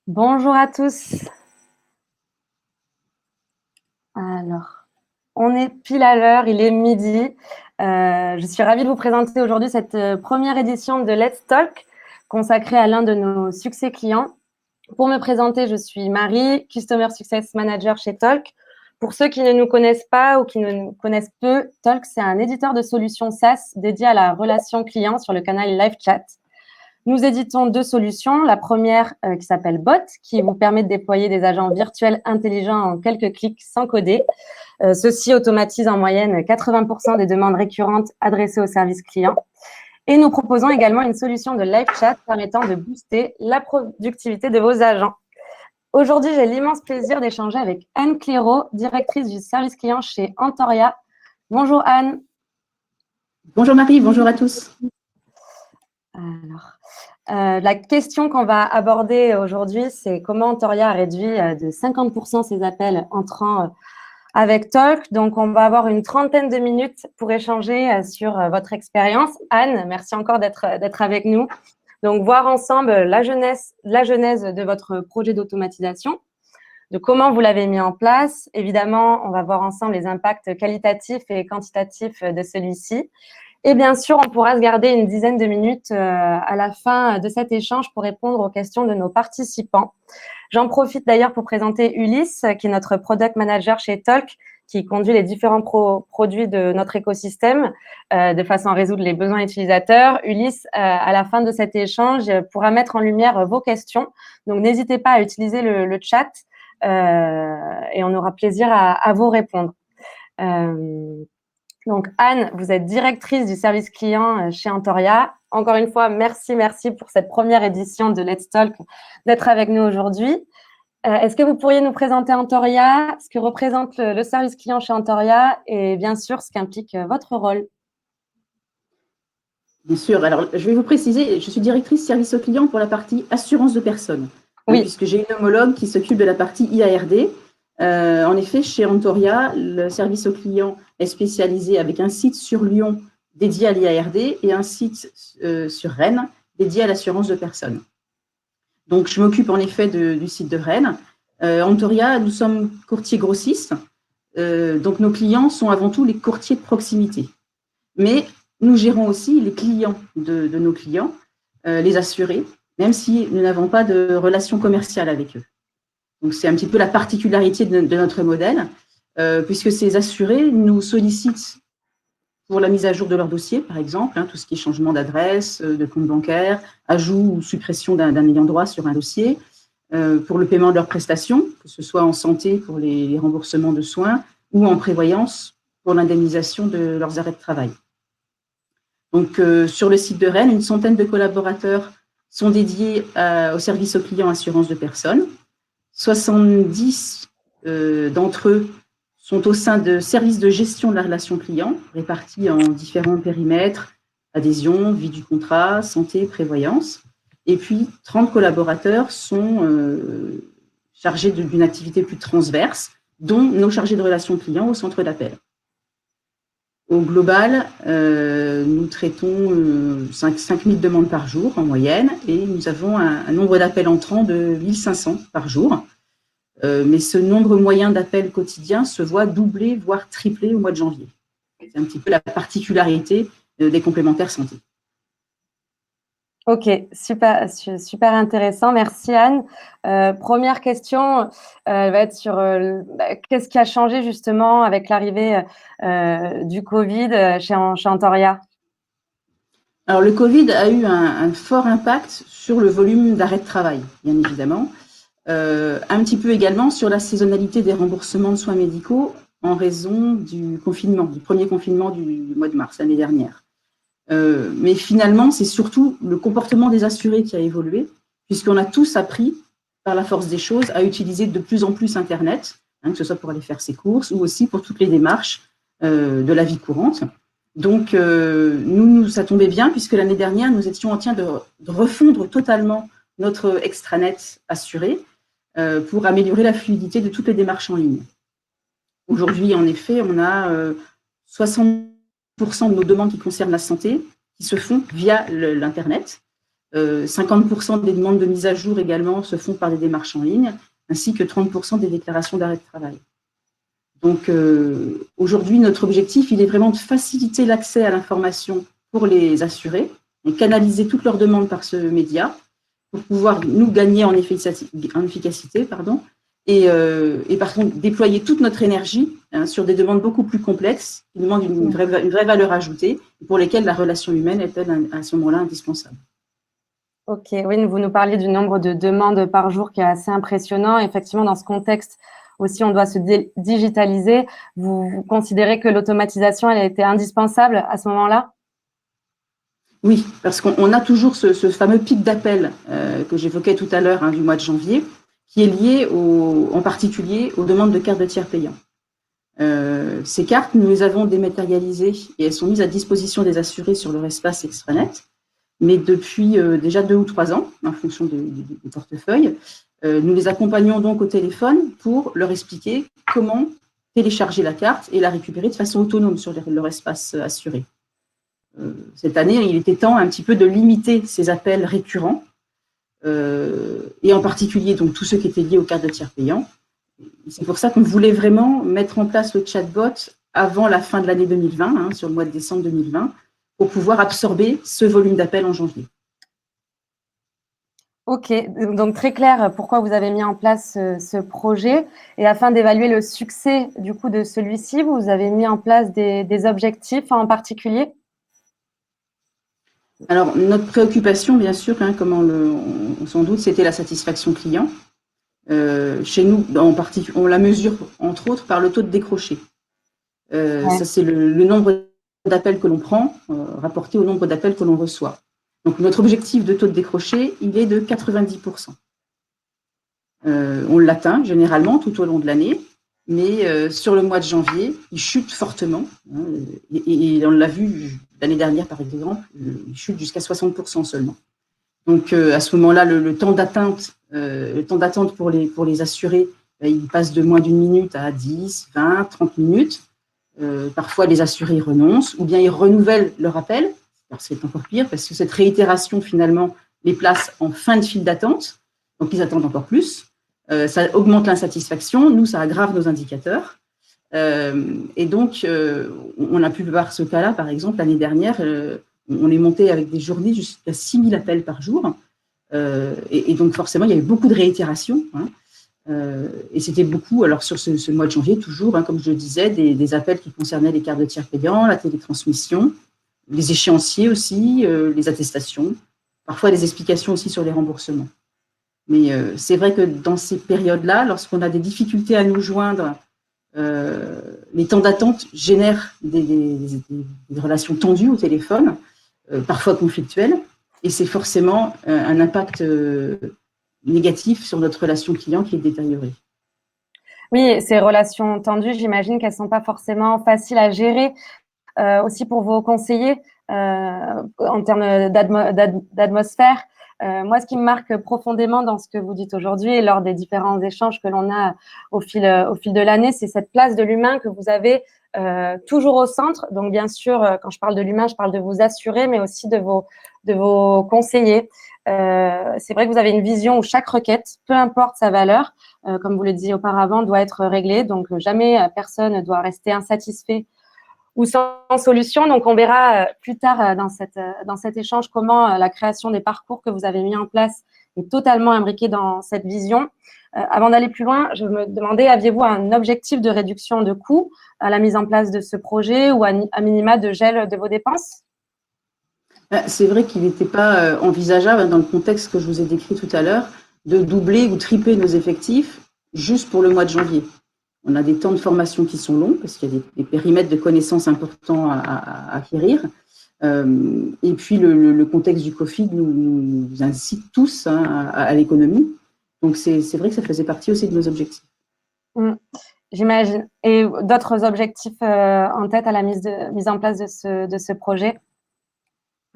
Bonjour à tous. Alors, on est pile à l'heure, il est midi. Je suis ravie de vous présenter aujourd'hui cette première édition de Let's Talk consacrée à l'un de nos succès clients. Pour me présenter, je suis Marie, Customer Success Manager chez Talk. Pour ceux qui ne nous connaissent pas ou qui nous connaissent peu, Talk, c'est un éditeur de solutions SaaS dédié à la relation client sur le canal Live Chat. Nous éditons 2 solutions. La première qui s'appelle Bot, qui vous permet de déployer des agents virtuels intelligents en quelques clics sans coder. Ceci automatise en moyenne 80% des demandes récurrentes adressées au service client. Et nous proposons également une solution de live chat permettant de booster la productivité de vos agents. Aujourd'hui, j'ai l'immense plaisir d'échanger avec Anne Clairaut, directrice du service client chez Antoria. Bonjour Anne. Bonjour Marie, bonjour à tous. Alors, la question qu'on va aborder aujourd'hui, c'est comment Antoria a réduit de 50% ses appels entrants avec Talk. Donc, on va avoir une trentaine de minutes pour échanger sur votre expérience. Anne, merci encore d'être avec nous. Donc, voir ensemble la genèse de votre projet d'automatisation, de comment vous l'avez mis en place. Évidemment, on va voir ensemble les impacts qualitatifs et quantitatifs de celui-ci. Et bien sûr, on pourra se garder une dizaine de minutes à la fin de cet échange pour répondre aux questions de nos participants. J'en profite d'ailleurs pour présenter Ulysse, qui est notre Product Manager chez Talk, qui conduit les différents produits de notre écosystème de façon à résoudre les besoins utilisateurs. Ulysse, à la fin de cet échange, pourra mettre en lumière vos questions. Donc, n'hésitez pas à utiliser le chat et on aura plaisir à vous répondre. Donc, Anne, vous êtes directrice du service client chez Antoria. Encore une fois, merci pour cette première édition de Let's Talk, d'être avec nous aujourd'hui. Est-ce que vous pourriez nous présenter Antoria, ce que représente le service client chez Antoria et bien sûr, ce qu'implique votre rôle? Bien sûr, alors je vais vous préciser, je suis directrice service au client pour la partie assurance de personnes, Oui. Puisque j'ai une homologue qui s'occupe de la partie IARD. En effet, chez Antoria, le service au client est spécialisé avec un site sur Lyon dédié à l'IARD et un site sur Rennes dédié à l'assurance de personnes. Donc, je m'occupe en effet du site de Rennes. Antoria, nous sommes courtiers grossistes, donc nos clients sont avant tout les courtiers de proximité. Mais nous gérons aussi les clients de nos clients, les assurés, même si nous n'avons pas de relation commerciale avec eux. Donc, c'est un petit peu la particularité de notre modèle, puisque ces assurés nous sollicitent pour la mise à jour de leur dossier, par exemple, tout ce qui est changement d'adresse, de compte bancaire, ajout ou suppression d'un ayant droit sur un dossier, pour le paiement de leurs prestations, que ce soit en santé pour les remboursements de soins ou en prévoyance pour l'indemnisation de leurs arrêts de travail. Donc, sur le site de Rennes, une centaine de collaborateurs sont dédiés au service aux clients assurance de personnes. 70 d'entre eux sont au sein de services de gestion de la relation client, répartis en différents périmètres, adhésion, vie du contrat, santé, prévoyance. Et puis, 30 collaborateurs sont chargés d'une activité plus transverse, dont nos chargés de relations clients au centre d'appel. Au global, nous traitons 5 000 demandes par jour en moyenne et nous avons un nombre d'appels entrants de 1500 par jour. Mais ce nombre moyen d'appels quotidiens se voit doubler, voire tripler au mois de janvier. C'est un petit peu la particularité des complémentaires santé. Ok, super intéressant. Merci Anne. Première question va être sur qu'est-ce qui a changé justement avec l'arrivée du Covid chez Antoria? Alors, le Covid a eu un fort impact sur le volume d'arrêt de travail, bien évidemment. Un petit peu également sur la saisonnalité des remboursements de soins médicaux en raison du premier confinement du mois de mars l'année dernière. Mais finalement, c'est surtout le comportement des assurés qui a évolué, puisqu'on a tous appris, par la force des choses, à utiliser de plus en plus Internet, que ce soit pour aller faire ses courses ou aussi pour toutes les démarches de la vie courante. Donc, nous, ça tombait bien, puisque l'année dernière, nous étions en train de refondre totalement notre extranet assuré pour améliorer la fluidité de toutes les démarches en ligne. Aujourd'hui, en effet, on a 60% de nos demandes qui concernent la santé qui se font via l'Internet. 50% des demandes de mise à jour également se font par des démarches en ligne, ainsi que 30% des déclarations d'arrêt de travail. Donc aujourd'hui, notre objectif, il est vraiment de faciliter l'accès à l'information pour les assurés et canaliser toutes leurs demandes par ce média pour pouvoir nous gagner en efficacité et par contre déployer toute notre énergie sur des demandes beaucoup plus complexes qui demandent une vraie valeur ajoutée et pour lesquelles la relation humaine est-elle à ce moment-là indispensable. Ok, oui, vous nous parliez du nombre de demandes par jour qui est assez impressionnant. Effectivement, dans ce contexte aussi, on doit se digitaliser. Vous considérez que l'automatisation, elle a été indispensable à ce moment-là? Oui, parce qu'on a toujours ce fameux pic d'appel que j'évoquais tout à l'heure du mois de janvier, qui est lié en particulier aux demandes de cartes de tiers payants. Ces cartes, nous les avons dématérialisées et elles sont mises à disposition des assurés sur leur espace extranet. Mais depuis déjà 2 ou 3 ans, en fonction du portefeuille, nous les accompagnons donc au téléphone pour leur expliquer comment télécharger la carte et la récupérer de façon autonome sur leur espace assuré. Cette année, il était temps un petit peu de limiter ces appels récurrents, et en particulier donc tous ceux qui étaient liés aux cartes de tiers payants. C'est pour ça qu'on voulait vraiment mettre en place le chatbot avant la fin de l'année 2020, sur le mois de décembre 2020, pour pouvoir absorber ce volume d'appels en janvier. Ok, donc très clair pourquoi vous avez mis en place ce projet. Et afin d'évaluer le succès du coup de celui-ci, vous avez mis en place des objectifs en particulier? Alors, notre préoccupation, bien sûr, comme on s'en doute, c'était la satisfaction client. Chez nous, on la mesure, entre autres, par le taux de décroché. Ça, c'est le nombre d'appels que l'on prend, rapporté au nombre d'appels que l'on reçoit. Donc, notre objectif de taux de décroché, il est de 90%. On l'atteint généralement tout au long de l'année, mais sur le mois de janvier, il chute fortement. Et on l'a vu l'année dernière, par exemple, il chute jusqu'à 60% seulement. Donc, à ce moment-là, le temps d'attente pour les assurés, il passe de moins d'une minute à 10, 20, 30 minutes. Parfois, les assurés renoncent ou bien ils renouvellent leur appel. Alors, c'est encore pire parce que cette réitération, finalement, les place en fin de file d'attente. Donc, ils attendent encore plus. Ça augmente l'insatisfaction. Nous, ça aggrave nos indicateurs. Et donc, on a pu voir ce cas-là, par exemple, l'année dernière, on est monté avec des journées jusqu'à 6000 appels par jour. Et donc, forcément, il y avait beaucoup de réitérations. Et c'était beaucoup, alors sur ce mois de janvier, toujours, comme je le disais, des appels qui concernaient les cartes de tiers payants, la télétransmission, les échéanciers aussi, les attestations, parfois des explications aussi sur les remboursements. Mais c'est vrai que dans ces périodes-là, lorsqu'on a des difficultés à nous joindre, les temps d'attente génèrent des relations tendues au téléphone, parfois conflictuelles, et c'est forcément un impact négatif sur notre relation client qui est détériorée. Oui, ces relations tendues, j'imagine qu'elles ne sont pas forcément faciles à gérer, aussi pour vos conseillers en termes d'atmosphère. Moi, ce qui me marque profondément dans ce que vous dites aujourd'hui et lors des différents échanges que l'on a au fil de l'année, c'est cette place de l'humain que vous avez toujours au centre. Donc, bien sûr, quand je parle de l'humain, je parle de vos assurés, mais aussi de vos conseillers. C'est vrai que vous avez une vision où chaque requête, peu importe sa valeur, comme vous le disiez auparavant, doit être réglée. Donc, jamais personne ne doit rester insatisfait ou sans solution. Donc, on verra plus tard dans cet échange comment la création des parcours que vous avez mis en place est totalement imbriquée dans cette vision. Avant d'aller plus loin, je me demandais, aviez-vous un objectif de réduction de coûts à la mise en place de ce projet ou à minima de gel de vos dépenses? C'est vrai qu'il n'était pas envisageable, dans le contexte que je vous ai décrit tout à l'heure, de doubler ou tripler nos effectifs juste pour le mois de janvier. On a des temps de formation qui sont longs parce qu'il y a des périmètres de connaissances importants à acquérir. Et puis, le contexte du Covid nous incite tous à l'économie. Donc, c'est vrai que ça faisait partie aussi de nos objectifs. J'imagine. Et d'autres objectifs en tête à la mise en place de ce projet?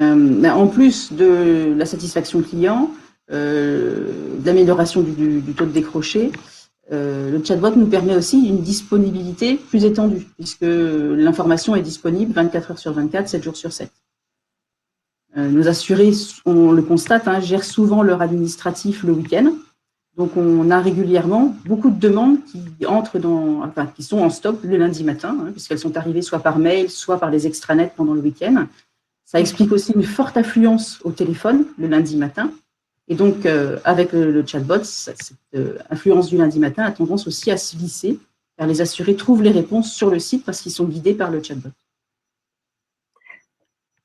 En plus de la satisfaction client, de l'amélioration du taux de décroché, le chatbot nous permet aussi une disponibilité plus étendue, puisque l'information est disponible 24 heures sur 24, 7 jours sur 7. Nos assurés, on le constate, hein, gèrent souvent leur administratif le week-end. Donc, on a régulièrement beaucoup de demandes qui sont en stock le lundi matin, hein, puisqu'elles sont arrivées soit par mail, soit par les extranets pendant le week-end. Ça explique aussi une forte affluence au téléphone le lundi matin. Et donc, avec le chatbot, cette influence du lundi matin a tendance aussi à se glisser, car les assurés trouvent les réponses sur le site parce qu'ils sont guidés par le chatbot.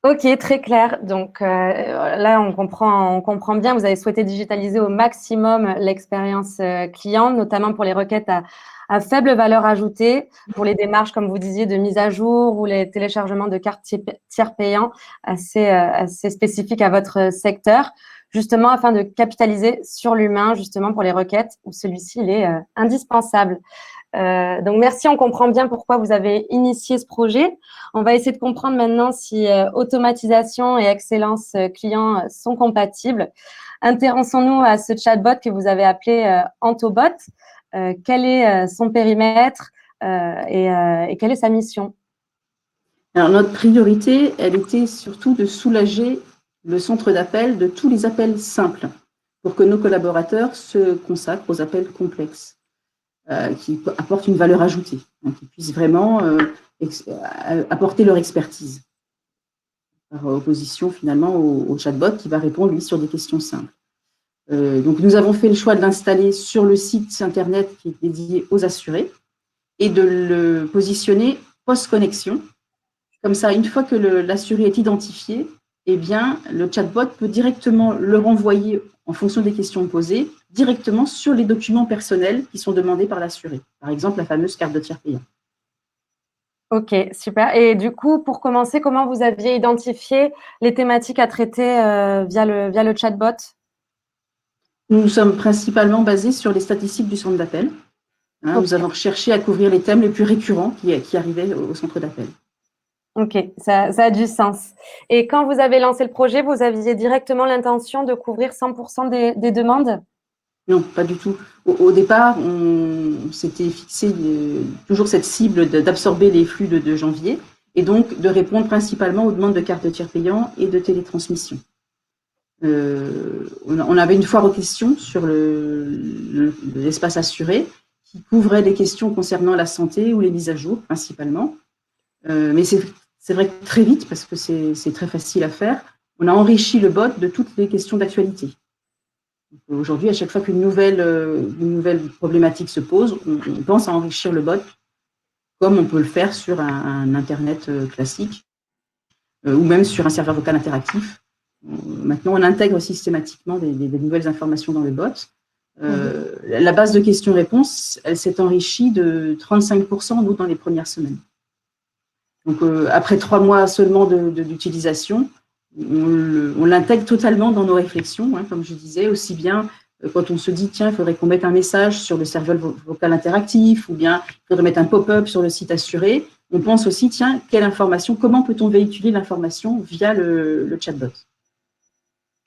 Ok, très clair. Donc là, on comprend bien. Vous avez souhaité digitaliser au maximum l'expérience client, notamment pour les requêtes à faible valeur ajoutée, pour les démarches, comme vous disiez, de mise à jour ou les téléchargements de cartes tiers payants assez spécifiques à votre secteur, justement afin de capitaliser sur l'humain, justement pour les requêtes où celui-ci il est indispensable. Donc, merci, on comprend bien pourquoi vous avez initié ce projet. On va essayer de comprendre maintenant si automatisation et excellence client sont compatibles. Intéressons-nous à ce chatbot que vous avez appelé Antobot. Quel est son périmètre et quelle est sa mission? Alors, notre priorité, elle était surtout de soulager le centre d'appel de tous les appels simples pour que nos collaborateurs se consacrent aux appels complexes. Qui apportent une valeur ajoutée, hein, qui puissent vraiment apporter leur expertise, par opposition finalement au chatbot qui va répondre, lui, sur des questions simples. Donc, nous avons fait le choix de l'installer sur le site internet qui est dédié aux assurés et de le positionner post-connexion. Comme ça, une fois que l'assuré est identifié, eh bien, le chatbot peut directement le renvoyer en fonction des questions posées, directement sur les documents personnels qui sont demandés par l'assuré. Par exemple, la fameuse carte de tiers payant. Ok, super. Et du coup, pour commencer, comment vous aviez identifié les thématiques à traiter via le chatbot? Nous sommes principalement basés sur les statistiques du centre d'appel. Hein, Ok. nous avons cherché à couvrir les thèmes les plus récurrents qui arrivaient au centre d'appel. Ok, ça a du sens. Et quand vous avez lancé le projet, vous aviez directement l'intention de couvrir 100% des demandes? Non, pas du tout. Au départ, on s'était fixé toujours cette cible d'absorber les flux de janvier et donc de répondre principalement aux demandes de cartes de tiers payants et de télétransmission. On avait une foire aux questions sur l'espace assuré qui couvrait des questions concernant la santé ou les mises à jour principalement. Mais c'est vrai que très vite, parce que c'est très facile à faire, on a enrichi le bot de toutes les questions d'actualité. Aujourd'hui, à chaque fois qu'une nouvelle problématique se pose, on pense à enrichir le bot comme on peut le faire sur un Internet classique ou même sur un serveur vocal interactif. Maintenant, on intègre systématiquement des nouvelles informations dans le bot. La base de questions-réponses, elle s'est enrichie de 35% nous, dans les premières semaines. Donc, après 3 mois seulement d'utilisation, on l'intègre totalement dans nos réflexions, hein, comme je disais, aussi bien quand on se dit, tiens, il faudrait qu'on mette un message sur le serveur vocal interactif, ou bien il faudrait mettre un pop-up sur le site assuré, on pense aussi, tiens, quelle information, comment peut-on véhiculer l'information via le chatbot?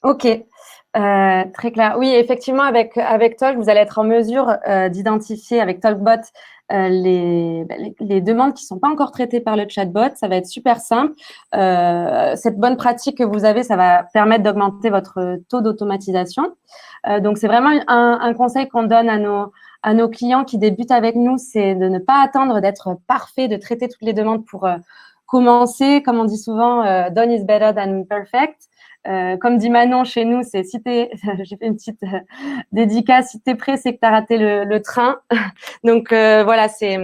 Ok, très clair. Oui, effectivement, avec Talk, vous allez être en mesure d'identifier avec TalkBot les demandes qui ne sont pas encore traitées par le chatbot. Ça va être super simple. Cette bonne pratique que vous avez, ça va permettre d'augmenter votre taux d'automatisation. Donc, c'est vraiment un conseil qu'on donne à nos clients qui débutent avec nous, c'est de ne pas attendre d'être parfait, de traiter toutes les demandes pour commencer. Comme on dit souvent, done is better than perfect. Comme dit Manon chez nous, c'est si t'es, j'ai fait une petite dédicace, si t'es prêt, c'est que t'as raté le train. Donc voilà, c'est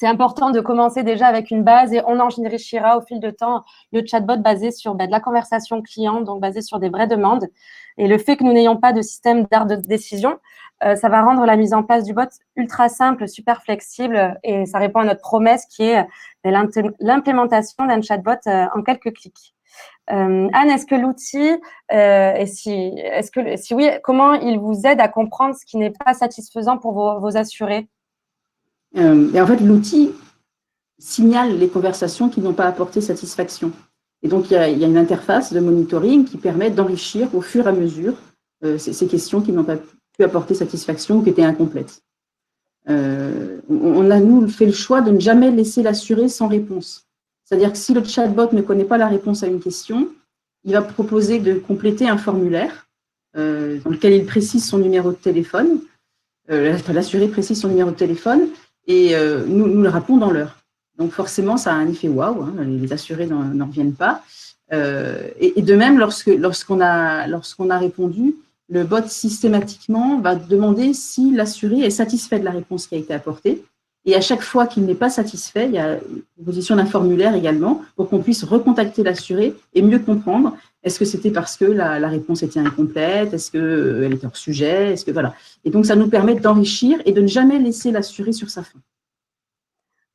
important de commencer déjà avec une base et on enrichira au fil de temps le chatbot basé sur de la conversation client, donc basé sur des vraies demandes. Et le fait que nous n'ayons pas de système d'art de décision, ça va rendre la mise en place du bot ultra simple, super flexible et ça répond à notre promesse qui est l'implémentation d'un chatbot en quelques clics. Anne, est-ce que l'outil, si oui, comment il vous aide à comprendre ce qui n'est pas satisfaisant pour vos assurés? Et en fait, l'outil signale les conversations qui n'ont pas apporté satisfaction. Et donc, il y a une interface de monitoring qui permet d'enrichir au fur et à mesure ces questions qui n'ont pas pu apporter satisfaction ou qui étaient incomplètes. On a, nous, fait le choix de ne jamais laisser l'assuré sans réponse. C'est-à-dire que si le chatbot ne connaît pas la réponse à une question, il va proposer de compléter un formulaire dans lequel il précise son numéro de téléphone, l'assuré précise son numéro de téléphone, et nous le rappelons dans l'heure. Donc forcément, ça a un effet waouh, hein, les assurés n'en reviennent pas. Et de même, lorsqu'on a répondu, le bot systématiquement va demander si l'assuré est satisfait de la réponse qui a été apportée. Et à chaque fois qu'il n'est pas satisfait, il y a une proposition d'un formulaire également pour qu'on puisse recontacter l'assuré et mieux comprendre. Est-ce que c'était parce que la réponse était incomplète? Est-ce qu'elle était hors sujet? Voilà. Et donc, ça nous permet d'enrichir et de ne jamais laisser l'assuré sur sa faim.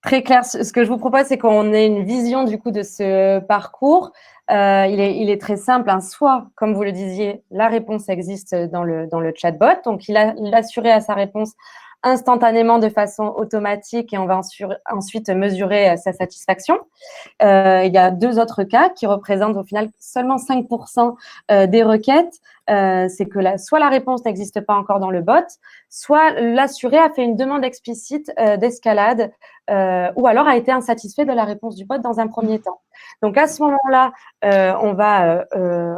Très clair. Ce que je vous propose, c'est qu'on ait une vision du coup de ce parcours. Il est très simple. Hein. Soit, comme vous le disiez, la réponse existe dans le chatbot. Donc, il a assuré à sa réponse instantanément de façon automatique et on va ensuite mesurer sa satisfaction. Il y a 2 autres cas qui représentent au final seulement 5% des requêtes. C'est que soit la réponse n'existe pas encore dans le bot, soit l'assuré a fait une demande explicite d'escalade ou alors a été insatisfait de la réponse du bot dans un premier temps. Donc, à ce moment-là, on va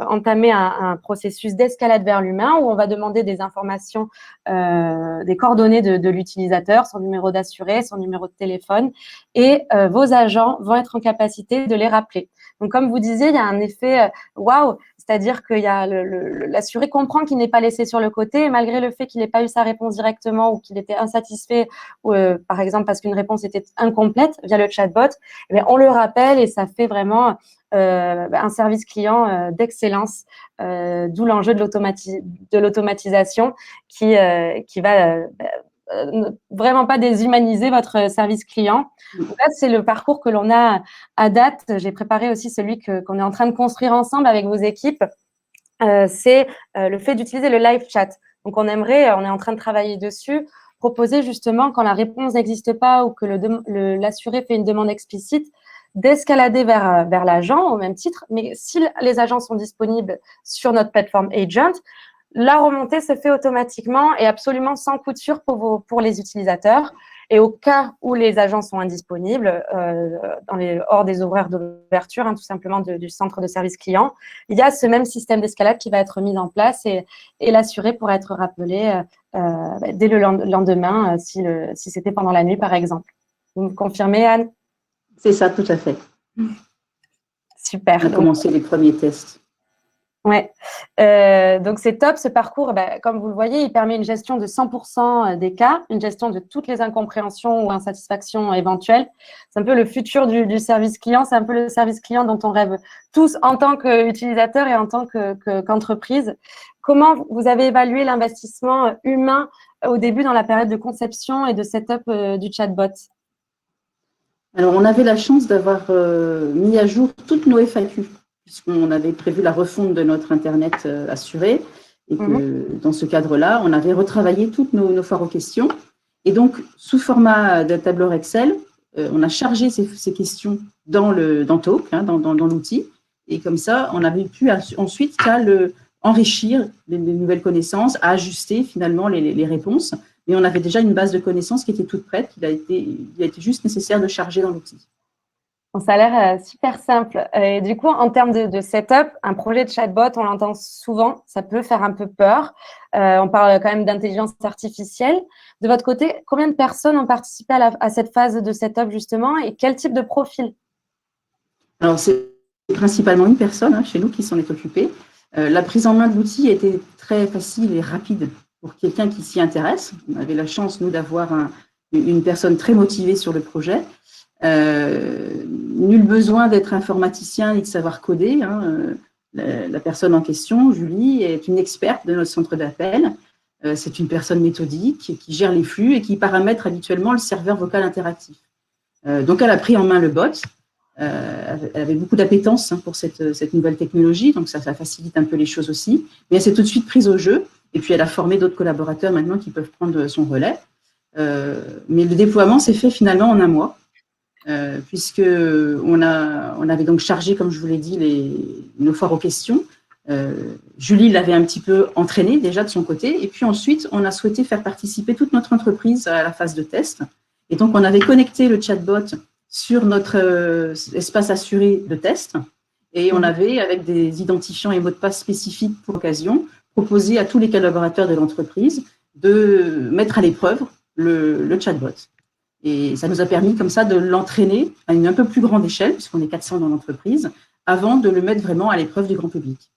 entamer un processus d'escalade vers l'humain où on va demander des informations, des coordonnées de l'utilisateur, son numéro d'assuré, son numéro de téléphone, et vos agents vont être en capacité de les rappeler. Donc, comme vous disiez, il y a un effet waouh, c'est-à-dire que l'assuré comprend qu'il n'est pas laissé sur le côté et malgré le fait qu'il n'ait pas eu sa réponse directement ou qu'il était insatisfait, ou, par exemple parce qu'une réponse était incomplète via le chatbot, eh bien, on le rappelle et ça fait vraiment un service client d'excellence, d'où l'enjeu de l'automatisation qui va vraiment pas déshumaniser votre service client. Donc là, c'est le parcours que l'on a à date. J'ai préparé aussi celui qu'on est en train de construire ensemble avec vos équipes. C'est le fait d'utiliser le live chat. Donc, on est en train de travailler dessus, proposer justement quand la réponse n'existe pas ou que l'assuré fait une demande explicite, d'escalader vers l'agent au même titre. Mais si les agents sont disponibles sur notre plateforme Agent, la remontée se fait automatiquement et absolument sans coup de sûr pour les utilisateurs. Et au cas où les agents sont indisponibles, hors des horaires d'ouverture, hein, tout simplement du centre de service client, il y a ce même système d'escalade qui va être mis en place et l'assuré pourra être rappelé dès le lendemain si c'était pendant la nuit, par exemple. Vous me confirmez, Anne? C'est ça, tout à fait. Super. On a commencé les premiers tests. Ouais, donc c'est top ce parcours. Comme vous le voyez, il permet une gestion de 100% des cas, une gestion de toutes les incompréhensions ou insatisfactions éventuelles. C'est un peu le futur du service client. C'est un peu le service client dont on rêve tous en tant qu'utilisateurs et en tant qu'entreprise. Comment vous avez évalué l'investissement humain au début dans la période de conception et de setup du chatbot? Alors, on avait la chance d'avoir mis à jour toutes nos FAQ, puisqu'on avait prévu la refonte de notre Internet assuré, et que dans ce cadre-là, on avait retravaillé toutes nos foires aux questions. Et donc, sous format de tableur Excel, on a chargé ces questions dans Talk, hein, dans l'outil, et comme ça, on avait pu ensuite enrichir les nouvelles connaissances, à ajuster finalement les réponses. Mais on avait déjà une base de connaissances qui était toute prête, il a été juste nécessaire de charger dans l'outil. Ça a l'air super simple. Et du coup, en termes de setup, un projet de chatbot, on l'entend souvent, ça peut faire un peu peur. On parle quand même d'intelligence artificielle. De votre côté, combien de personnes ont participé à cette phase de setup justement et quel type de profil? Alors, c'est principalement une personne chez nous qui s'en est occupée. La prise en main de l'outil était très facile et rapide pour quelqu'un qui s'y intéresse. On avait la chance, nous, d'avoir une personne très motivée sur le projet. Nul besoin d'être informaticien ni de savoir coder. Hein. La personne en question, Julie, est une experte de notre centre d'appel. C'est une personne méthodique qui gère les flux et qui paramètre habituellement le serveur vocal interactif. Donc, elle a pris en main le bot. Elle avait beaucoup d'appétence pour cette nouvelle technologie, donc ça facilite un peu les choses aussi. Mais elle s'est tout de suite prise au jeu, et puis elle a formé d'autres collaborateurs maintenant qui peuvent prendre son relais. Mais le déploiement s'est fait finalement en un mois, puisqu'on avait donc chargé, comme je vous l'ai dit, nos foires aux questions. Julie l'avait un petit peu entraîné déjà de son côté, et puis ensuite, on a souhaité faire participer toute notre entreprise à la phase de test. Et donc, on avait connecté le chatbot sur notre espace assuré de test. Et on avait, avec des identifiants et mots de passe spécifiques pour l'occasion, proposé à tous les collaborateurs de l'entreprise de mettre à l'épreuve le chatbot. Et ça nous a permis comme ça de l'entraîner à une un peu plus grande échelle, puisqu'on est 400 dans l'entreprise, avant de le mettre vraiment à l'épreuve du grand public.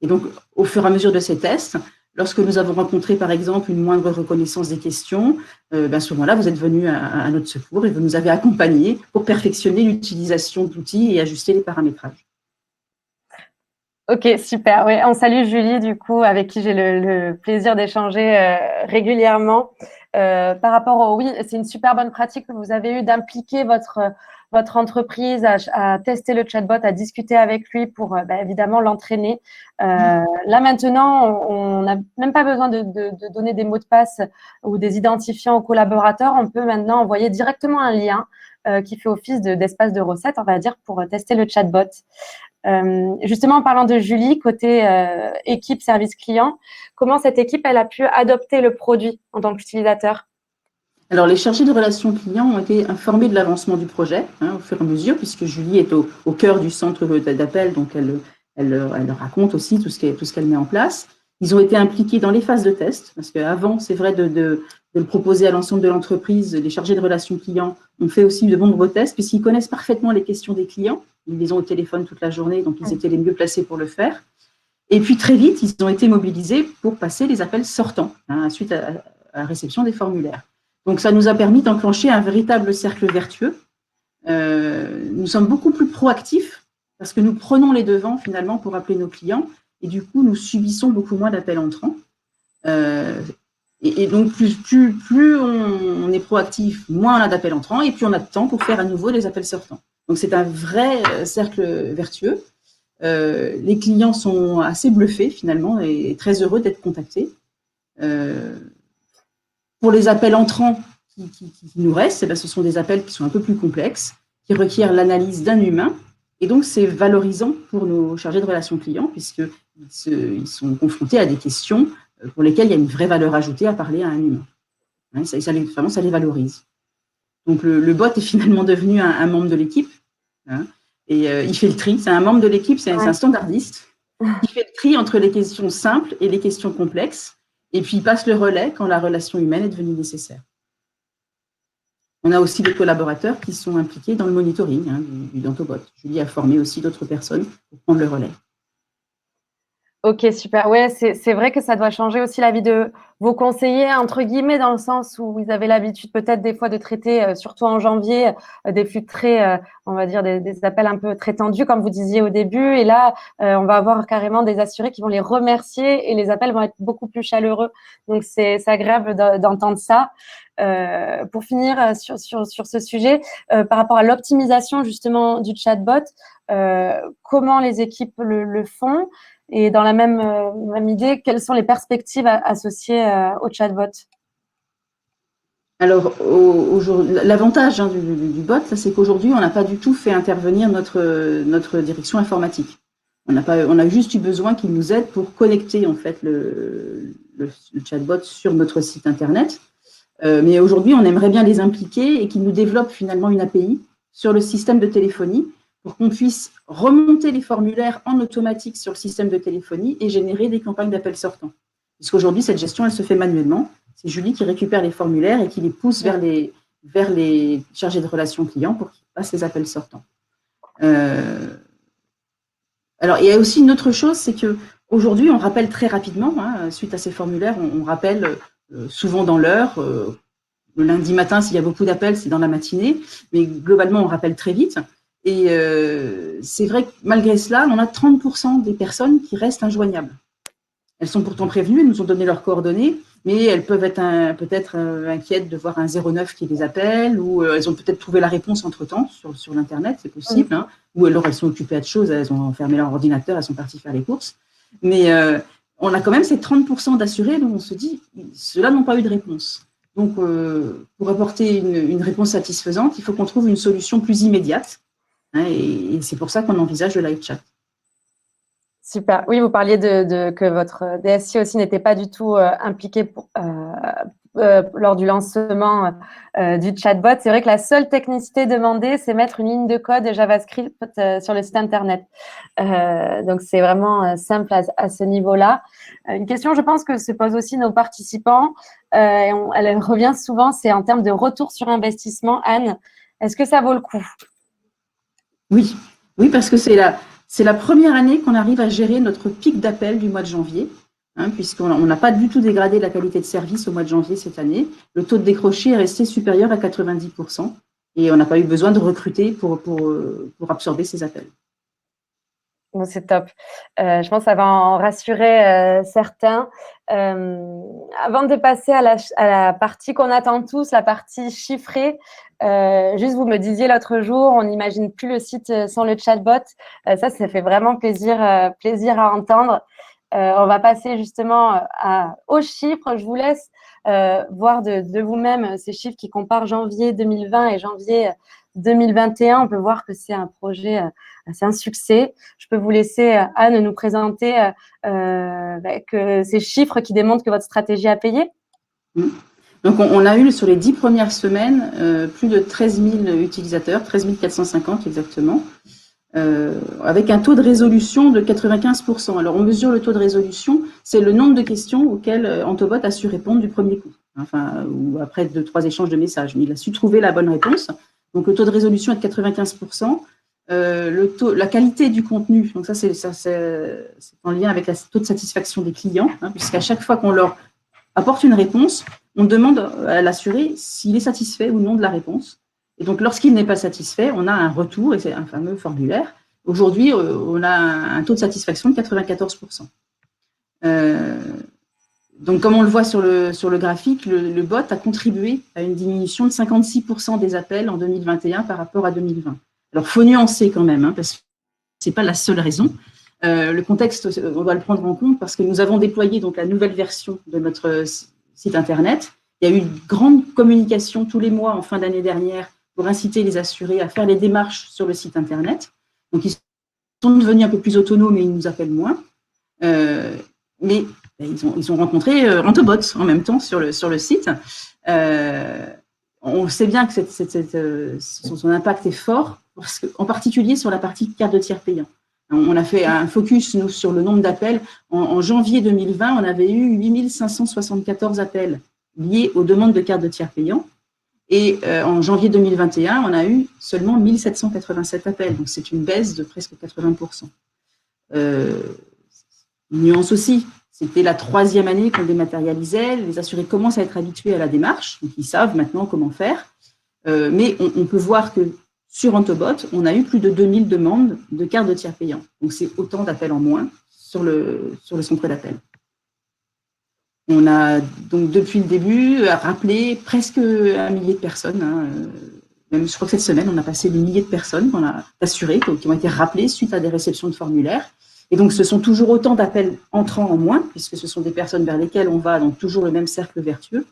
Et donc, au fur et à mesure de ces tests, lorsque nous avons rencontré, par exemple, une moindre reconnaissance des questions, à ce moment-là, vous êtes venus à notre secours et vous nous avez accompagnés pour perfectionner l'utilisation d'outils et ajuster les paramétrages. Ok, super. Oui, on salue Julie, du coup, avec qui j'ai le plaisir d'échanger régulièrement. Par rapport au oui, c'est une super bonne pratique que vous avez eue d'impliquer votre entreprise à tester le chatbot, à discuter avec lui pour évidemment l'entraîner. Là maintenant, on n'a même pas besoin de donner des mots de passe ou des identifiants aux collaborateurs. On peut maintenant envoyer directement un lien qui fait office d'espace de recette, on va dire, pour tester le chatbot. Justement, en parlant de Julie, côté équipe service client, comment cette équipe elle a pu adopter le produit en tant qu'utilisateur? Alors, les chargés de relations clients ont été informés de l'avancement du projet au fur et à mesure, puisque Julie est au cœur du centre d'appel, donc elle raconte aussi tout ce qu'elle met en place. Ils ont été impliqués dans les phases de test, parce qu'avant, c'est vrai, de le proposer à l'ensemble de l'entreprise, les chargés de relations clients ont fait aussi de nombreux tests, puisqu'ils connaissent parfaitement les questions des clients. Ils les ont au téléphone toute la journée, donc ils étaient les mieux placés pour le faire. Et puis, très vite, ils ont été mobilisés pour passer les appels sortants, suite à la réception des formulaires. Donc, ça nous a permis d'enclencher un véritable cercle vertueux. Nous sommes beaucoup plus proactifs parce que nous prenons les devants finalement pour appeler nos clients et du coup, nous subissons beaucoup moins d'appels entrants. Et donc, plus on est proactif, moins on a d'appels entrants et plus on a de temps pour faire à nouveau les appels sortants. Donc, c'est un vrai cercle vertueux. Les clients sont assez bluffés finalement et très heureux d'être contactés. Pour les appels entrants qui nous restent, ce sont des appels qui sont un peu plus complexes, qui requièrent l'analyse d'un humain. Et donc, c'est valorisant pour nos chargés de relations clients, puisqu'ils sont confrontés à des questions pour lesquelles il y a une vraie valeur ajoutée à parler à un humain. Vraiment, ça les valorise. Donc, le bot est finalement devenu un membre de l'équipe. Et il fait le tri. C'est un membre de l'équipe, c'est un standardiste. Il fait le tri entre les questions simples et les questions complexes. Et puis, il passe le relais quand la relation humaine est devenue nécessaire. On a aussi des collaborateurs qui sont impliqués dans le monitoring du Dentobot. Julie a formé aussi d'autres personnes pour prendre le relais. Ok, super. Ouais, c'est vrai que ça doit changer aussi la vie de vos conseillers, entre guillemets, dans le sens où ils avaient l'habitude peut-être des fois de traiter, surtout en janvier, des flux très, on va dire, des appels un peu très tendus, comme vous disiez au début. Et là, on va avoir carrément des assurés qui vont les remercier et les appels vont être beaucoup plus chaleureux. Donc, c'est agréable d'entendre ça. Pour finir sur ce sujet, par rapport à l'optimisation justement du chatbot, comment les équipes le font? Et dans la même idée, quelles sont les perspectives associées au chatbot? Alors, l'avantage du bot, c'est qu'aujourd'hui, on n'a pas du tout fait intervenir notre direction informatique. On a juste eu besoin qu'il nous aide pour connecter en fait le chatbot sur notre site internet. Mais aujourd'hui, on aimerait bien les impliquer et qu'ils nous développent finalement une API sur le système de téléphonie pour qu'on puisse remonter les formulaires en automatique sur le système de téléphonie et générer des campagnes d'appels sortants. Puisqu'aujourd'hui, cette gestion, elle se fait manuellement. C'est Julie qui récupère les formulaires et qui les pousse vers les chargés de relations clients pour qu'ils passent les appels sortants. Alors, il y a aussi une autre chose, c'est qu'aujourd'hui, on rappelle très rapidement, suite à ces formulaires, on rappelle souvent dans l'heure. Le lundi matin, s'il y a beaucoup d'appels, c'est dans la matinée. Mais globalement, on rappelle très vite. Et c'est vrai que malgré cela, on a 30% des personnes qui restent injoignables. Elles sont pourtant prévenues, elles nous ont donné leurs coordonnées, mais elles peuvent être peut-être inquiètes de voir un 09 qui les appelle, ou elles ont peut-être trouvé la réponse entre-temps sur l'Internet, c'est possible, ou alors elles sont occupées à autre chose, elles ont fermé leur ordinateur, elles sont parties faire les courses. Mais on a quand même ces 30% d'assurés dont on se dit, ceux-là n'ont pas eu de réponse. Donc, pour apporter une réponse satisfaisante, il faut qu'on trouve une solution plus immédiate. Et c'est pour ça qu'on envisage le live chat. Super. Oui, vous parliez que votre DSI aussi n'était pas du tout impliqué lors du lancement du chatbot, c'est vrai que la seule technicité demandée, c'est mettre une ligne de code JavaScript sur le site internet. Donc, c'est vraiment simple à ce niveau-là. Une question, je pense, que se posent aussi nos participants, elle revient souvent, c'est en termes de retour sur investissement. Anne, est-ce que ça vaut le coup? Oui, oui, parce que c'est la première année qu'on arrive à gérer notre pic d'appel du mois de janvier, hein, puisqu'on n'a pas du tout dégradé la qualité de service au mois de janvier cette année. Le taux de décroché est resté supérieur à 90% et on n'a pas eu besoin de recruter pour absorber ces appels. Bon, c'est top. Je pense que ça va en rassurer certains. Avant de passer à la partie qu'on attend tous, la partie chiffrée, juste vous me disiez l'autre jour, on n'imagine plus le site sans le chatbot. Ça fait vraiment plaisir à entendre. On va passer justement aux chiffres. Je vous laisse voir de vous-même ces chiffres qui comparent janvier 2020 et janvier 2021. On peut voir que c'est un projet, c'est un succès. Je peux vous laisser, Anne, nous présenter ces chiffres qui démontrent que votre stratégie a payé. Donc, on a eu sur les 10 premières semaines plus de 13 000 utilisateurs, 13 450 exactement, avec un taux de résolution de 95%. Alors, on mesure le taux de résolution, c'est le nombre de questions auxquelles Antobot a su répondre du premier coup, enfin, ou après 2-3 échanges de messages. Mais il a su trouver la bonne réponse. Donc, le taux de résolution est de 95%. La qualité du contenu, donc ça c'est en lien avec le taux de satisfaction des clients, puisqu'à chaque fois qu'on leur apporte une réponse, on demande à l'assuré s'il est satisfait ou non de la réponse. Et donc, lorsqu'il n'est pas satisfait, on a un retour, et c'est un fameux formulaire. Aujourd'hui, on a un taux de satisfaction de 94%. Donc, comme on le voit sur le graphique, le bot a contribué à une diminution de 56% des appels en 2021 par rapport à 2020. Alors, il faut nuancer quand même, parce que ce n'est pas la seule raison. Le contexte, on doit le prendre en compte parce que nous avons déployé donc la nouvelle version de notre site internet. Il y a eu une grande communication tous les mois en fin d'année dernière pour inciter les assurés à faire les démarches sur le site internet. Donc, ils sont devenus un peu plus autonomes et ils nous appellent moins. Mais ils ont rencontré Antobot en même temps sur le site. On sait bien que son impact est fort, parce que, en particulier sur la partie carte de tiers payant. On a fait un focus, nous, sur le nombre d'appels. En janvier 2020, on avait eu 8 574 appels liés aux demandes de carte de tiers payant. Et en janvier 2021, on a eu seulement 1 787 appels. Donc, c'est une baisse de presque 80%. Une nuance aussi, c'était la 3e année qu'on dématérialisait. Les assurés commencent à être habitués à la démarche. Donc, ils savent maintenant comment faire. Mais on peut voir que sur Antobot, on a eu plus de 2000 demandes de cartes de tiers payant. Donc, c'est autant d'appels en moins sur le centre d'appel. On a donc, depuis le début, rappelé presque 1 millier de personnes. Même, je crois que cette semaine, on a passé des milliers de personnes qu'on a assurées, qui ont été rappelées suite à des réceptions de formulaires. Et donc, ce sont toujours autant d'appels entrants en moins, puisque ce sont des personnes vers lesquelles on va, donc toujours le même cercle vertueux.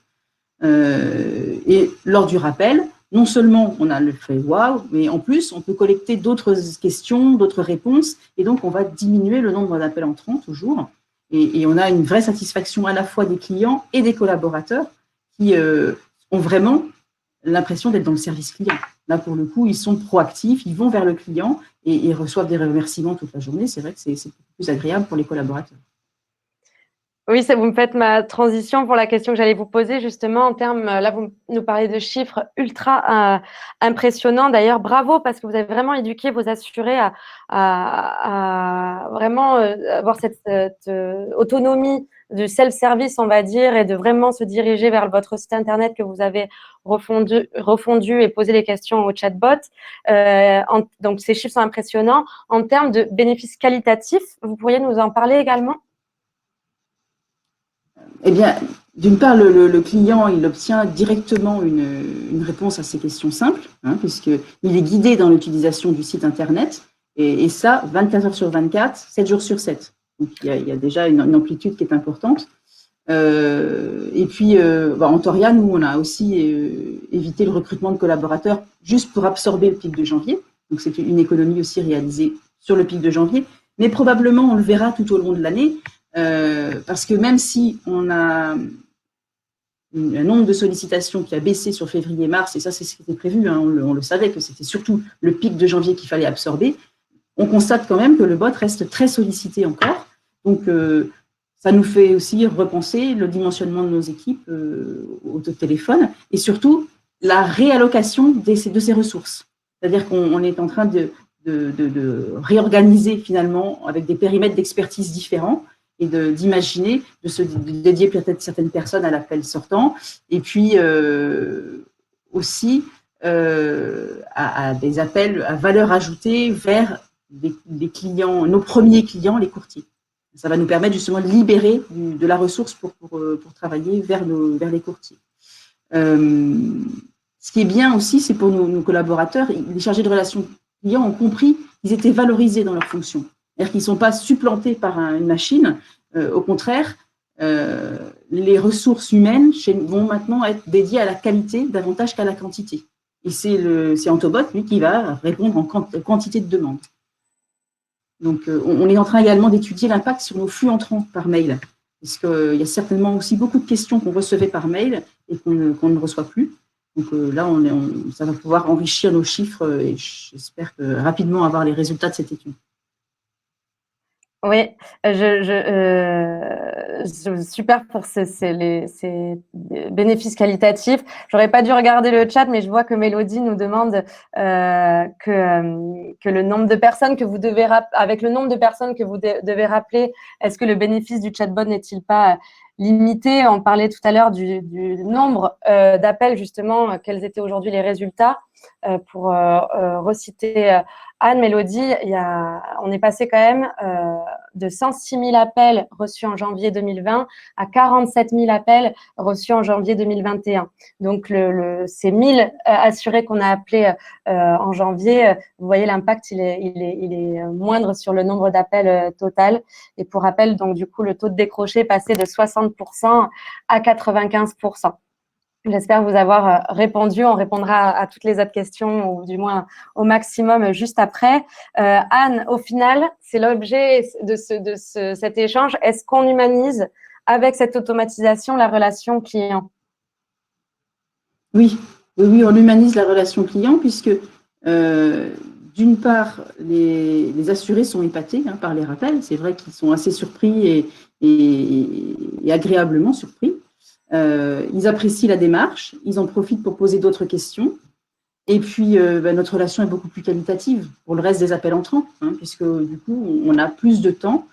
Et lors du rappel, non seulement on a le fait waouh, mais en plus, on peut collecter d'autres questions, d'autres réponses, et donc on va diminuer le nombre d'appels entrants toujours. Et on a une vraie satisfaction à la fois des clients et des collaborateurs qui ont vraiment l'impression d'être dans le service client. Là, pour le coup, ils sont proactifs, ils vont vers le client et ils reçoivent des remerciements toute la journée. C'est vrai que c'est plus agréable pour les collaborateurs. Oui, vous me faites ma transition pour la question que j'allais vous poser justement en termes, là vous nous parlez de chiffres ultra impressionnants. D'ailleurs, bravo parce que vous avez vraiment éduqué vos assurés à vraiment avoir cette autonomie du self-service, on va dire, et de vraiment se diriger vers votre site internet que vous avez refondu et poser les questions au chatbot. Donc, ces chiffres sont impressionnants. En termes de bénéfices qualitatifs, vous pourriez nous en parler également ? Eh bien, d'une part, le client, il obtient directement une réponse à ces questions simples, puisqu'il est guidé dans l'utilisation du site internet, et ça, 24 heures sur 24, 7 jours sur 7. Donc, il y a déjà une amplitude qui est importante. Et puis, en Toria, nous, on a aussi évité le recrutement de collaborateurs juste pour absorber le pic de janvier. Donc, c'est une économie aussi réalisée sur le pic de janvier. Mais probablement, on le verra tout au long de l'année, parce que même si on a un nombre de sollicitations qui a baissé sur février-mars, et ça, c'est ce qui était prévu, hein, on le savait que c'était surtout le pic de janvier qu'il fallait absorber. On constate quand même que le bot reste très sollicité encore. Donc, ça nous fait aussi repenser le dimensionnement de nos équipes au téléphone et surtout la réallocation de ces ressources. C'est-à-dire qu'on est en train de réorganiser finalement avec des périmètres d'expertise différents et d'imaginer de dédier peut-être certaines personnes à l'appel sortant et puis aussi à des appels à valeur ajoutée vers les clients, nos premiers clients, les courtiers. Ça va nous permettre justement de libérer de la ressource pour travailler vers les courtiers. Ce qui est bien aussi, c'est pour nos collaborateurs, les chargés de relations clients ont compris qu'ils étaient valorisés dans leurs fonctions. C'est-à-dire qu'ils ne sont pas supplantés par une machine. Au contraire, les ressources humaines vont maintenant être dédiées à la qualité davantage qu'à la quantité. Et c'est Antobot, lui, qui va répondre en quantité de demandes. Donc, on est en train également d'étudier l'impact sur nos flux entrants par mail. Parce qu'il y a certainement aussi beaucoup de questions qu'on recevait par mail et qu'on ne reçoit plus. Donc là, ça va pouvoir enrichir nos chiffres et j'espère rapidement avoir les résultats de cette étude. Oui, super pour ces bénéfices qualitatifs. J'aurais pas dû regarder le chat, mais je vois que Mélodie nous demande que le nombre de personnes que vous devez avec le nombre de personnes que vous devez rappeler, est-ce que le bénéfice du chatbot n'est-il pas limité? On parlait tout à l'heure du nombre d'appels, justement, quels étaient aujourd'hui les résultats pour reciter Anne, Mélodie, on est passé quand même de 106 000 appels reçus en janvier 2020 à 47 000 appels reçus en janvier 2021. Donc, ces 1000 assurés qu'on a appelés en janvier, vous voyez, l'impact, il est moindre sur le nombre d'appels total. Et pour rappel, donc, du coup, le taux de décroché est passé de 60% à 95%. J'espère vous avoir répondu. On répondra à toutes les autres questions, ou du moins au maximum juste après. Anne, au final, c'est l'objet de cet échange. Est-ce qu'on humanise avec cette automatisation la relation client? Oui, on humanise la relation client puisque, d'une part, les assurés sont épatés par les rappels. C'est vrai qu'ils sont assez surpris et agréablement surpris. Ils apprécient la démarche, ils en profitent pour poser d'autres questions. Et puis, notre relation est beaucoup plus qualitative pour le reste des appels entrants, puisque du coup, on a plus de temps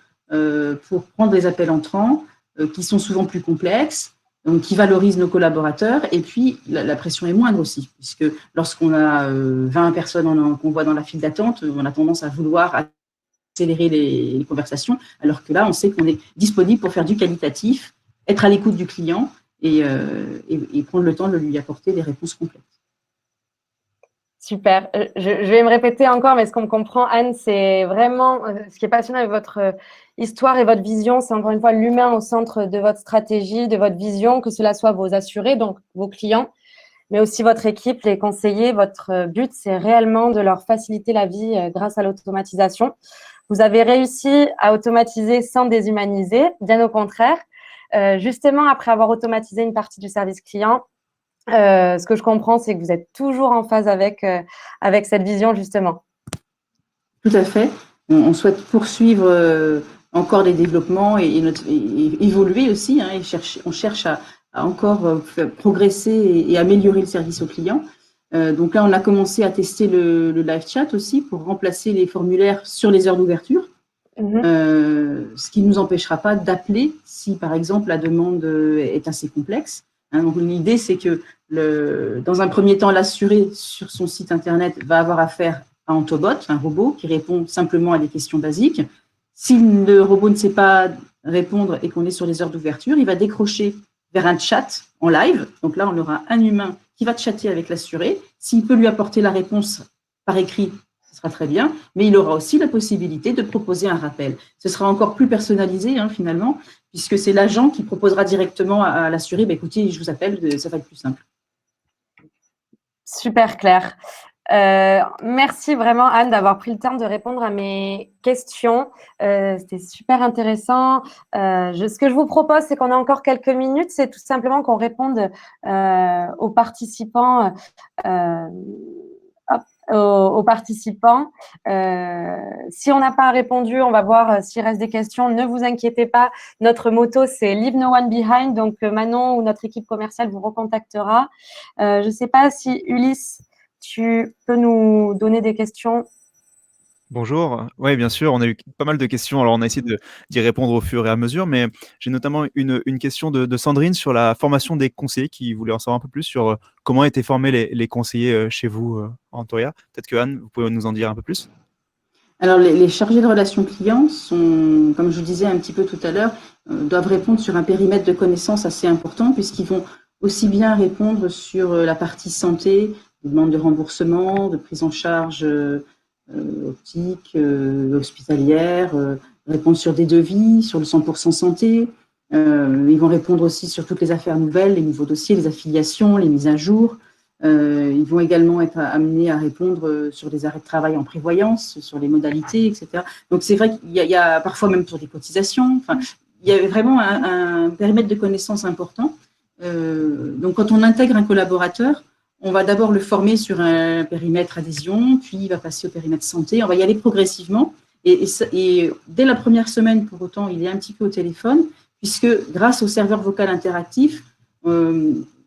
pour prendre des appels entrants qui sont souvent plus complexes, donc qui valorisent nos collaborateurs. Et puis, la pression est moindre aussi, puisque lorsqu'on a 20 personnes qu'on voit dans la file d'attente, on a tendance à vouloir accélérer les conversations, alors que là, on sait qu'on est disponible pour faire du qualitatif, être à l'écoute du client et prendre le temps de lui apporter des réponses complètes. Super. Je vais me répéter encore, mais ce qu'on me comprend, Anne, c'est vraiment ce qui est passionnant avec votre histoire et votre vision, c'est encore une fois l'humain au centre de votre stratégie, de votre vision, que cela soit vos assurés, donc vos clients, mais aussi votre équipe, les conseillers. Votre but, c'est réellement de leur faciliter la vie grâce à l'automatisation. Vous avez réussi à automatiser sans déshumaniser, bien au contraire. Justement, après avoir automatisé une partie du service client, ce que je comprends, c'est que vous êtes toujours en phase avec cette vision, justement. Tout à fait. On souhaite poursuivre encore les développements et évoluer aussi. On cherche à encore progresser et améliorer le service aux clients. Donc là, on a commencé à tester le live chat aussi pour remplacer les formulaires sur les heures d'ouverture. Ce qui ne nous empêchera pas d'appeler si, par exemple, la demande est assez complexe. Donc, l'idée, c'est que dans un premier temps, l'assuré sur son site Internet va avoir affaire à Antobot, un robot qui répond simplement à des questions basiques. Si le robot ne sait pas répondre et qu'on est sur les heures d'ouverture, il va décrocher vers un chat en live. Donc là, on aura un humain qui va chatter avec l'assuré. S'il peut lui apporter la réponse par écrit, ce sera très bien, mais il aura aussi la possibilité de proposer un rappel. Ce sera encore plus personnalisé, finalement, puisque c'est l'agent qui proposera directement à l'assuré, écoutez, je vous appelle, ça va être plus simple. Super clair. Merci vraiment, Anne, d'avoir pris le temps de répondre à mes questions. C'était super intéressant. Ce que je vous propose, c'est qu'on a encore quelques minutes. C'est tout simplement qu'on réponde aux participants. Aux participants. Si on n'a pas répondu, on va voir s'il reste des questions. Ne vous inquiétez pas. Notre motto, c'est Leave no one behind. Donc, Manon ou notre équipe commerciale vous recontactera. Je ne sais pas si Ulysse, tu peux nous donner des questions? Bonjour. Oui, bien sûr, on a eu pas mal de questions. Alors, on a essayé d'y répondre au fur et à mesure, mais j'ai notamment une question de Sandrine sur la formation des conseillers qui voulait en savoir un peu plus sur comment étaient formés les conseillers chez vous en Toria. Peut-être que Anne, vous pouvez nous en dire un peu plus? Alors, les chargés de relations clients sont, comme je vous disais un petit peu tout à l'heure, doivent répondre sur un périmètre de connaissances assez important puisqu'ils vont aussi bien répondre sur la partie santé, des demandes de remboursement, de prise en charge optique, hospitalière, répondre sur des devis, sur le 100% santé. Ils vont répondre aussi sur toutes les affaires nouvelles, les nouveaux dossiers, les affiliations, les mises à jour. Ils vont également être amenés à répondre sur des arrêts de travail en prévoyance, sur les modalités, etc. Donc, c'est vrai qu'il y a parfois même sur des cotisations. Enfin, il y a vraiment un périmètre de connaissances important. Donc, quand on intègre un collaborateur, on va d'abord le former sur un périmètre adhésion, puis il va passer au périmètre santé. On va y aller progressivement. Et dès la première semaine, pour autant, il est un petit peu au téléphone, puisque grâce au serveur vocal interactif,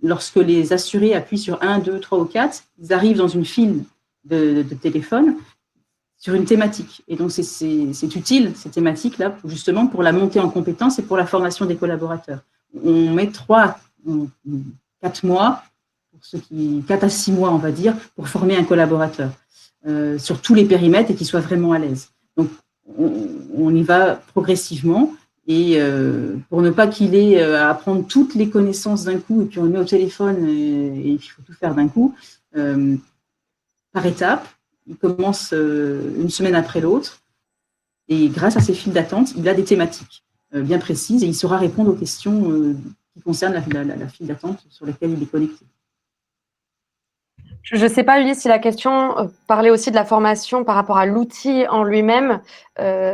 lorsque les assurés appuient sur 1, 2, 3 ou 4, ils arrivent dans une file de téléphone sur une thématique. Et donc, c'est utile, ces thématiques-là, justement pour la montée en compétences et pour la formation des collaborateurs. On met 3, 4 mois, pour ceux 4 à 6 mois, on va dire, pour former un collaborateur sur tous les périmètres et qu'il soit vraiment à l'aise. Donc, on y va progressivement. Et pour ne pas qu'il ait à apprendre toutes les connaissances d'un coup, et puis on le met au téléphone et il faut tout faire d'un coup, par étapes, il commence une semaine après l'autre, et grâce à ces files d'attente, il a des thématiques bien précises et il saura répondre aux questions qui concernent la file d'attente sur laquelle il est connecté. Je ne sais pas, Ulysse, si la question parlait aussi de la formation par rapport à l'outil en lui-même.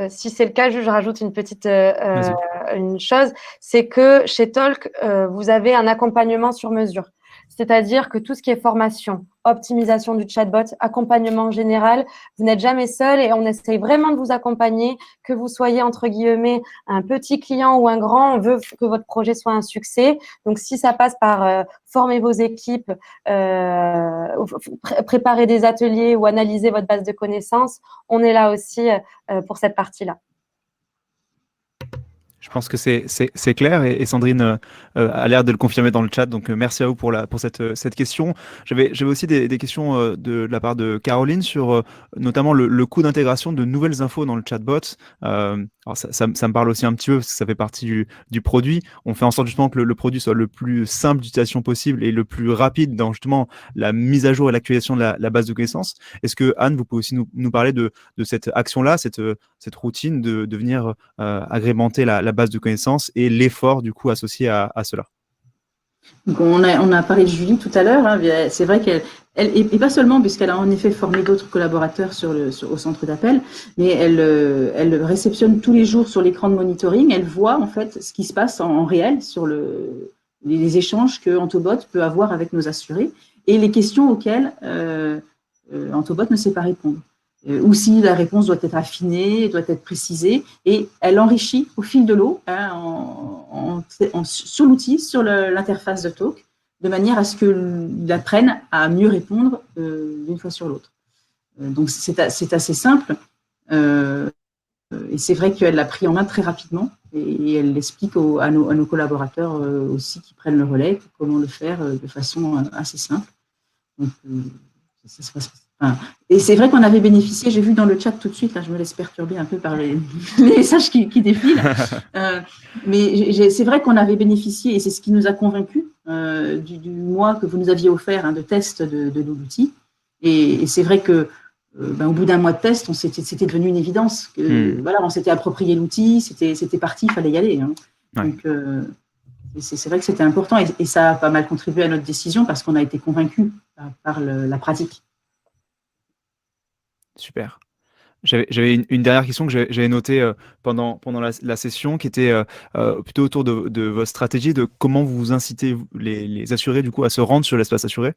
Si c'est le cas, je rajoute une petite une chose, c'est que chez Talk, vous avez un accompagnement sur mesure. C'est-à-dire que tout ce qui est formation, optimisation du chatbot, accompagnement général, vous n'êtes jamais seul et on essaye vraiment de vous accompagner, que vous soyez entre guillemets un petit client ou un grand, on veut que votre projet soit un succès. Donc, si ça passe par former vos équipes, préparer des ateliers ou analyser votre base de connaissances, on est là aussi pour cette partie-là. Je pense que c'est clair et Sandrine a l'air de le confirmer dans le chat. Donc, merci à vous pour cette question. J'avais aussi des questions de la part de Caroline sur notamment le coût d'intégration de nouvelles infos dans le chatbot. Alors ça me parle aussi un petit peu parce que ça fait partie du produit. On fait en sorte justement que le produit soit le plus simple d'utilisation possible et le plus rapide dans justement la mise à jour et l'actualisation de la base de connaissances. Est-ce que Anne, vous pouvez aussi nous parler de cette action-là, cette routine de venir agrémenter la base de connaissances et l'effort du coup associé à cela? Donc on a parlé de Julie tout à l'heure. Hein, c'est vrai qu'elle, et pas seulement, puisqu'elle a en effet formé d'autres collaborateurs au centre d'appel, mais elle réceptionne tous les jours sur l'écran de monitoring. Elle voit en fait ce qui se passe en réel sur les échanges que Antobot peut avoir avec nos assurés et les questions auxquelles Antobot ne sait pas répondre. Ou si la réponse doit être affinée, doit être précisée, et elle enrichit au fil de l'eau sur l'outil, sur l'interface de Talk, de manière à ce qu'il apprenne à mieux répondre d'une fois sur l'autre. Donc c'est assez simple, et c'est vrai qu'elle l'a pris en main très rapidement, et elle l'explique à nos collaborateurs aussi qui prennent le relais, comment le faire de façon assez simple. Donc, ça se passe. Et c'est vrai qu'on avait bénéficié, j'ai vu dans le chat tout de suite, là je me laisse perturber un peu par les messages qui défilent, mais c'est vrai qu'on avait bénéficié, et c'est ce qui nous a convaincus du mois que vous nous aviez offert de test de l'outil. Et c'est vrai que au bout d'un mois de test, c'était devenu une évidence. Voilà, on s'était approprié l'outil, c'était parti, il fallait y aller. Hein. Ouais. Donc, c'est vrai que c'était important et ça a pas mal contribué à notre décision parce qu'on a été convaincus par la pratique. Super. J'avais une dernière question que j'avais notée pendant la session, qui était plutôt autour de votre stratégie, de comment vous incitez les assurés du coup à se rendre sur l'espace assuré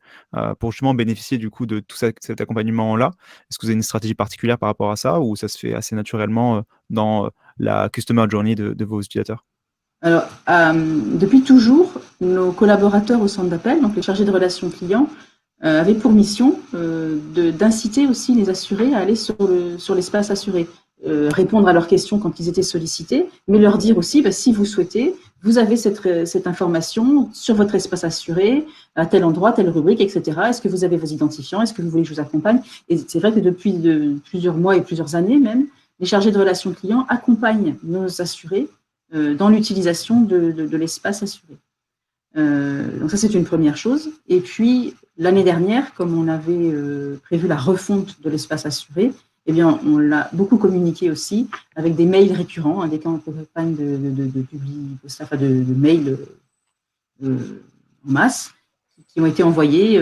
pour justement bénéficier du coup de tout cet accompagnement-là. Est-ce que vous avez une stratégie particulière par rapport à ça, ou ça se fait assez naturellement dans la customer journey de vos utilisateurs? Alors, depuis toujours, nos collaborateurs au centre d'appel, donc les chargés de relations clients, avaient pour mission d'inciter aussi les assurés à aller sur l'espace assuré, répondre à leurs questions quand ils étaient sollicités, mais leur dire aussi, si vous souhaitez, vous avez cette information sur votre espace assuré, à tel endroit, telle rubrique, etc. Est-ce que vous avez vos identifiants? Est-ce que vous voulez que je vous accompagne? Et c'est vrai que depuis plusieurs mois et plusieurs années même, les chargés de relations clients accompagnent nos assurés dans l'utilisation de l'espace assuré. Donc ça, c'est une première chose. Et puis, l'année dernière, comme on avait prévu la refonte de l'espace assuré, eh bien, on l'a beaucoup communiqué aussi avec des mails récurrents, des campagnes de mails en masse qui ont été envoyés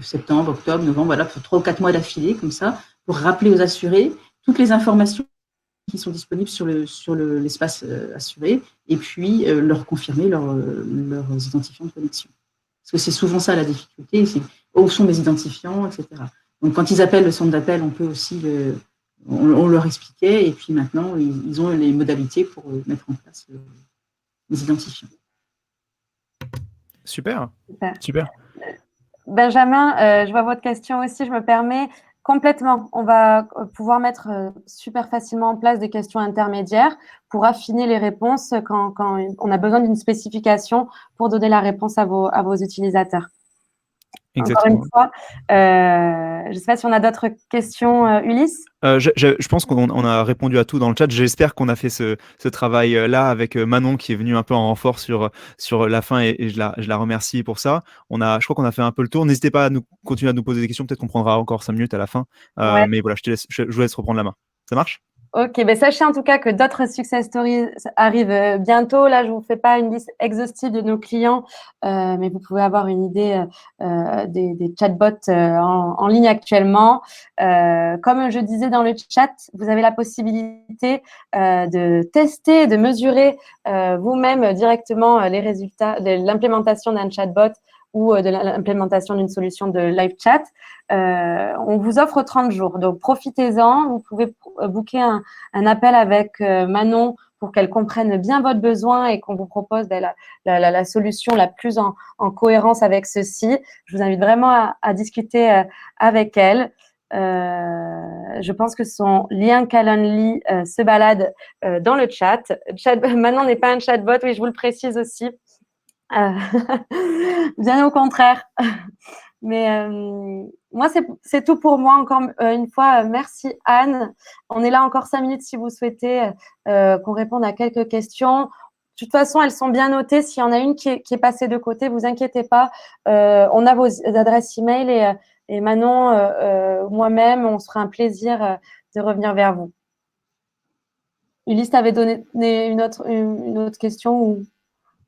septembre, octobre, novembre, voilà, pour 3 ou 4 mois d'affilée, comme ça, pour rappeler aux assurés toutes les informations qui sont disponibles sur l'espace assuré, et puis leur confirmer leurs identifiants de connexion. Parce que c'est souvent ça la difficulté, c'est où sont mes identifiants, etc. Donc quand ils appellent le centre d'appel, on peut aussi on leur expliquait, et puis maintenant ils ont les modalités pour mettre en place les identifiants. Super. Super. Super. Benjamin, je vois votre question aussi, je me permets. Complètement. On va pouvoir mettre super facilement en place des questions intermédiaires pour affiner les réponses quand on a besoin d'une spécification pour donner la réponse à vos utilisateurs. Exactement. Encore une fois, je ne sais pas si on a d'autres questions, Ulysse. Je pense qu'on a répondu à tout dans le chat. J'espère qu'on a fait ce travail-là avec Manon, qui est venue un peu en renfort sur la fin, et je la remercie pour ça. Je crois qu'on a fait un peu le tour. N'hésitez pas à continuer à nous poser des questions. Peut-être qu'on prendra encore 5 minutes à la fin. Ouais. Mais voilà, je vous laisse reprendre la main. Ça marche? Ok, sachez en tout cas que d'autres success stories arrivent bientôt. Là, je ne vous fais pas une liste exhaustive de nos clients, mais vous pouvez avoir une idée des chatbots en ligne actuellement. Comme je disais dans le chat, vous avez la possibilité de tester, de mesurer vous-même directement les résultats de l'implémentation d'un chatbot ou de l'implémentation d'une solution de live chat. On vous offre 30 jours, donc profitez-en. Vous pouvez booker un appel avec Manon pour qu'elle comprenne bien votre besoin et qu'on vous propose la solution la plus en cohérence avec ceci. Je vous invite vraiment à discuter avec elle. Je pense que son lien Calendly se balade dans le chat. Manon n'est pas un chatbot, oui, je vous le précise aussi. Bien au contraire. Mais moi, c'est tout pour moi. Encore une fois, merci Anne. On est là encore 5 minutes si vous souhaitez qu'on réponde à quelques questions. De toute façon, elles sont bien notées. S'il y en a une qui est passée de côté, vous inquiétez pas. On a vos adresses email et Manon, moi-même, on se fera un plaisir de revenir vers vous. Ulysse, tu avais donné une autre question ou...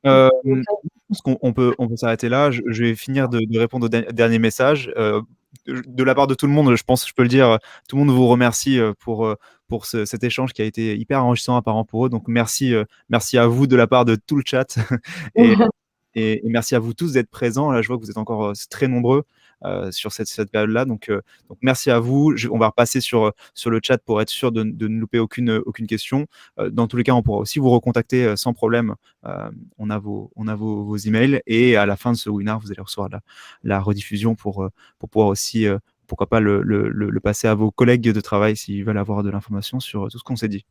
Je pense qu'on peut s'arrêter là. Je vais finir de répondre au dernier message. De la part de tout le monde, je pense que je peux le dire, tout le monde vous remercie pour cet échange qui a été hyper enrichissant apparemment pour eux. Donc merci à vous de la part de tout le chat. Et merci à vous tous d'être présents. Là, je vois que vous êtes encore très nombreux sur cette période-là. Donc merci à vous. On va repasser sur le chat pour être sûr de ne louper aucune question. Dans tous les cas, on pourra aussi vous recontacter sans problème. On a vos emails, et à la fin de ce webinaire, vous allez recevoir la rediffusion pour pouvoir aussi, pourquoi pas, le passer à vos collègues de travail s'ils veulent avoir de l'information sur tout ce qu'on s'est dit.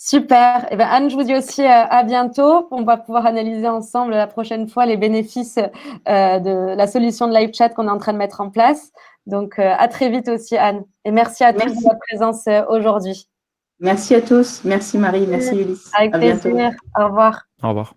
Super. Et Anne, je vous dis aussi à bientôt. On va pouvoir analyser ensemble la prochaine fois les bénéfices de la solution de live chat qu'on est en train de mettre en place. Donc, à très vite aussi, Anne. Et merci à tous de votre présence aujourd'hui. Merci à tous. Merci Marie. Merci Ulysse. Avec plaisir. Au revoir. Au revoir.